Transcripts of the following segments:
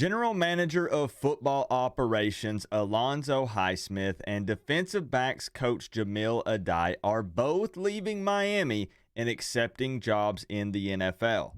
General Manager of Football Operations Alonzo Highsmith and defensive backs coach Jahmile Addae are both leaving Miami and accepting jobs in the NFL.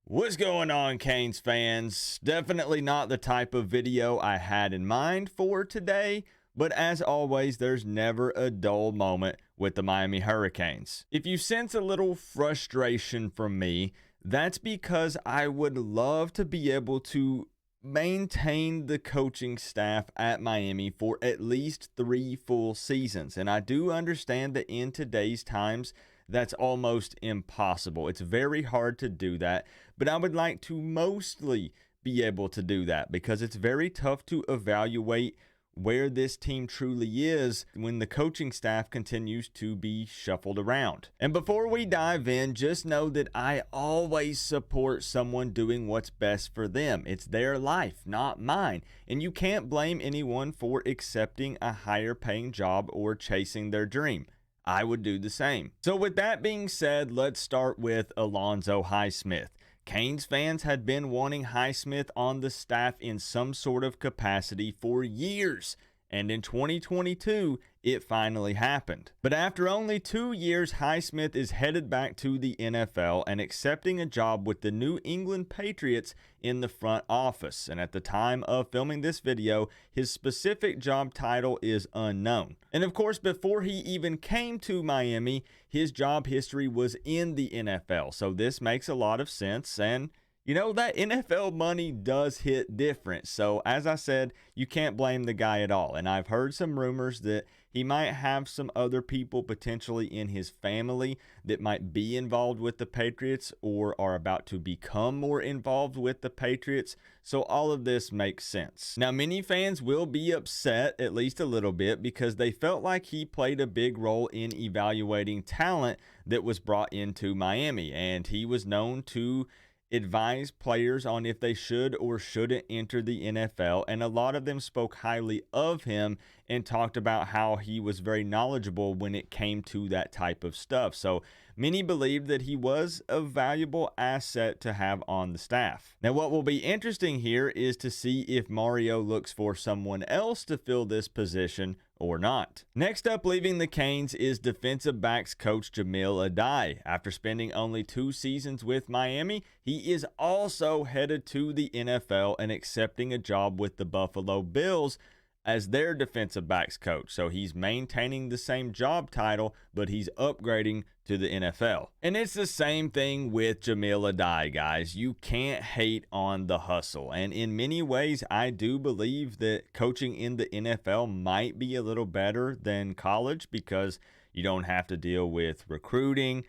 What's going on, Canes fans? Definitely not the type of video I had in mind for today, but as always, there's never a dull moment with the Miami Hurricanes. If you sense a little frustration from me, that's because I would love to be able to maintain the coaching staff at Miami for at least 3 full seasons. And I do understand that in today's times, that's almost impossible. It's very hard to do that, but I would like to mostly be able to do that because it's very tough to evaluate where this team truly is when the coaching staff continues to be shuffled around. And before we dive in, just know that I always support someone doing what's best for them. It's their life, not mine. And you can't blame anyone for accepting a higher paying job or chasing their dream. I would do the same. So with that being said, let's start with Alonzo Highsmith. Canes fans had been wanting Highsmith on the staff in some sort of capacity for years, and in 2022, it finally happened. But after only 2 years, Highsmith is headed back to the NFL and accepting a job with the New England Patriots in the front office. And at the time of filming this video, his specific job title is unknown. And of course, before he even came to Miami, his job history was in the NFL. So this makes a lot of sense, and you know, that NFL money does hit different. So as I said, you can't blame the guy at all. And I've heard some rumors that he might have some other people potentially in his family that might be involved with the Patriots or are about to become more involved with the Patriots. So all of this makes sense. Now, many fans will be upset, at least a little bit, because they felt like he played a big role in evaluating talent that was brought into Miami. And he was known to advise players on if they should or shouldn't enter the NFL, and a lot of them spoke highly of him and talked about how he was very knowledgeable when it came to that type of stuff. So many believed that he was a valuable asset to have on the staff. Now, what will be interesting here is to see if Mario looks for someone else to fill this position or not. Next up, leaving the Canes is defensive backs coach Jahmile Addae. After spending only 2 seasons with Miami, he is also headed to the NFL and accepting a job with the Buffalo Bills as their defensive backs coach. So he's maintaining the same job title, but he's upgrading to the NFL. And it's the same thing with Jahmile Addae, guys. You can't hate on the hustle. And in many ways, I do believe that coaching in the NFL might be a little better than college because you don't have to deal with recruiting.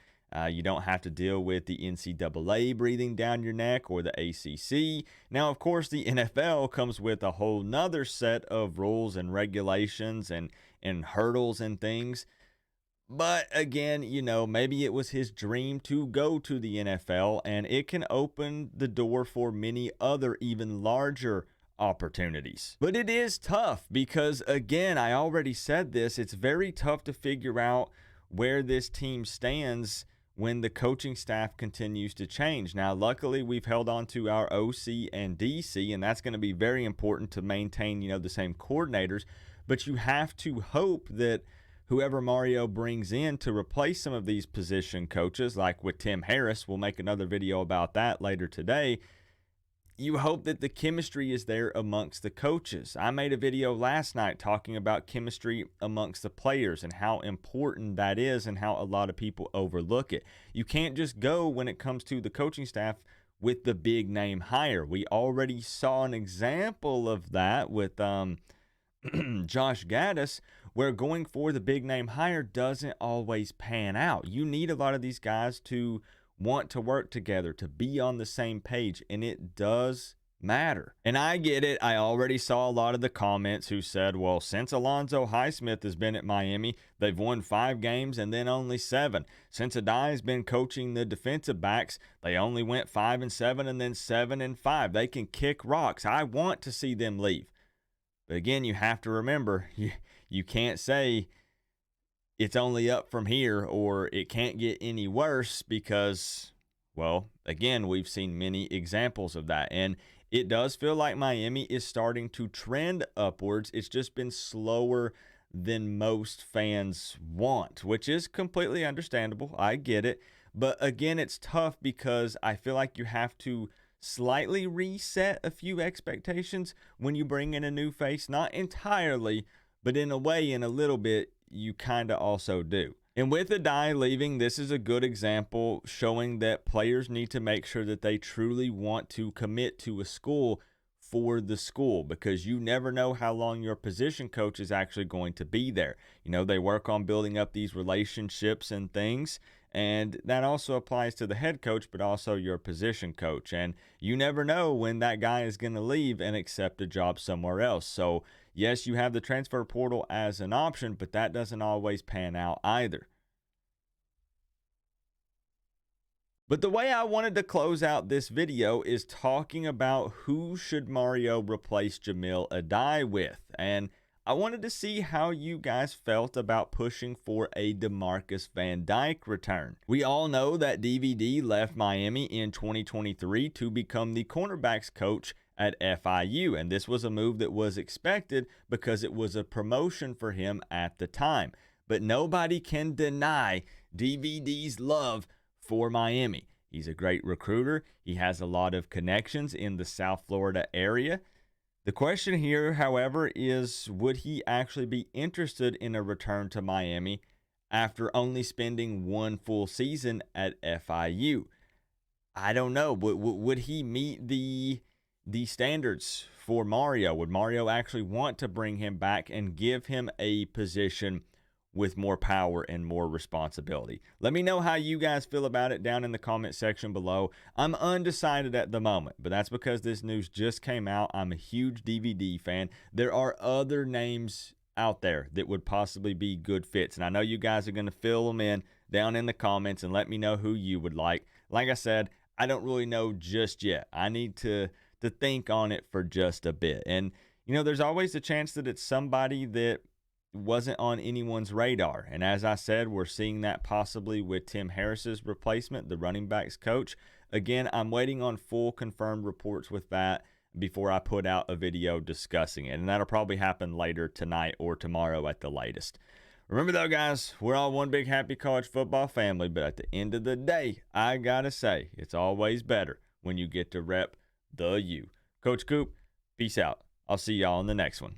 You don't have to deal with the NCAA breathing down your neck or the ACC. Now, of course, the NFL comes with a whole nother set of rules and regulations and hurdles and things. But again, you know, maybe it was his dream to go to the NFL, and it can open the door for many other even larger opportunities. But it is tough because, again, I already said this, it's very tough to figure out where this team stands when the coaching staff continues to change. Now, luckily, we've held on to our OC and DC, and that's going to be very important to maintain, you know, the same coordinators. But you have to hope that whoever Mario brings in to replace some of these position coaches, like with Tim Harris, we'll make another video about that later today, you hope that the chemistry is there amongst the coaches. I made a video last night talking about chemistry amongst the players and how important that is and how a lot of people overlook it. You can't just go when it comes to the coaching staff with the big name hire. We already saw an example of that with Josh Gaddis, where going for the big name hire doesn't always pan out. You need a lot of these guys to want to work together, to be on the same page, and it does matter. And I get it. I already saw a lot of the comments who said, well, since Alonzo Highsmith has been at Miami, they've won 5 games and then only 7. Since Adai has been coaching the defensive backs, they only went 5-7 and then 7-5. They can kick rocks. I want to see them leave. But again, you have to remember, you can't say it's only up from here, or it can't get any worse because, well, again, we've seen many examples of that. And it does feel like Miami is starting to trend upwards. It's just been slower than most fans want, which is completely understandable. I get it. But again, it's tough because I feel like you have to slightly reset a few expectations when you bring in a new face. Not entirely, but in a way, in a little bit, you kind of also do. And with Adai leaving, this is a good example showing that players need to make sure that they truly want to commit to a school for the school, because you never know how long your position coach is actually going to be there. You know, they work on building up these relationships and things, and that also applies to the head coach, but also your position coach. And you never know when that guy is going to leave and accept a job somewhere else. So yes, you have the transfer portal as an option, but that doesn't always pan out either. But the way I wanted to close out this video is talking about who should Mario replace Jahmile Addae with. And I wanted to see how you guys felt about pushing for a DeMarcus Van Dyke return. We all know that DVD left Miami in 2023 to become the cornerbacks coach at FIU, and this was a move that was expected because it was a promotion for him at the time. But nobody can deny DVD's love for Miami. He's a great recruiter. He has a lot of connections in the South Florida area. The question here, however, is would he actually be interested in a return to Miami after only spending one full season at FIU? I don't know. Would he meet the standards for Mario? Would Mario actually want to bring him back and give him a position with more power and more responsibility? Let me know how you guys feel about it down in the comment section below. I'm undecided at the moment, but that's because this news just came out. I'm a huge DVD fan. There are other names out there that would possibly be good fits, and I know you guys are going to fill them in down in the comments and let me know who you would like. Like I said, I don't really know just yet. I need to think on it for just a bit. And, you know, there's always a chance that it's somebody that wasn't on anyone's radar. And as I said, we're seeing that possibly with Tim Harris's replacement, the running backs coach. Again, I'm waiting on full confirmed reports with that before I put out a video discussing it. And that'll probably happen later tonight or tomorrow at the latest. Remember though, guys, we're all one big happy college football family, but at the end of the day, I gotta say, it's always better when you get to rep the U. Coach Coop, peace out. I'll see y'all in the next one.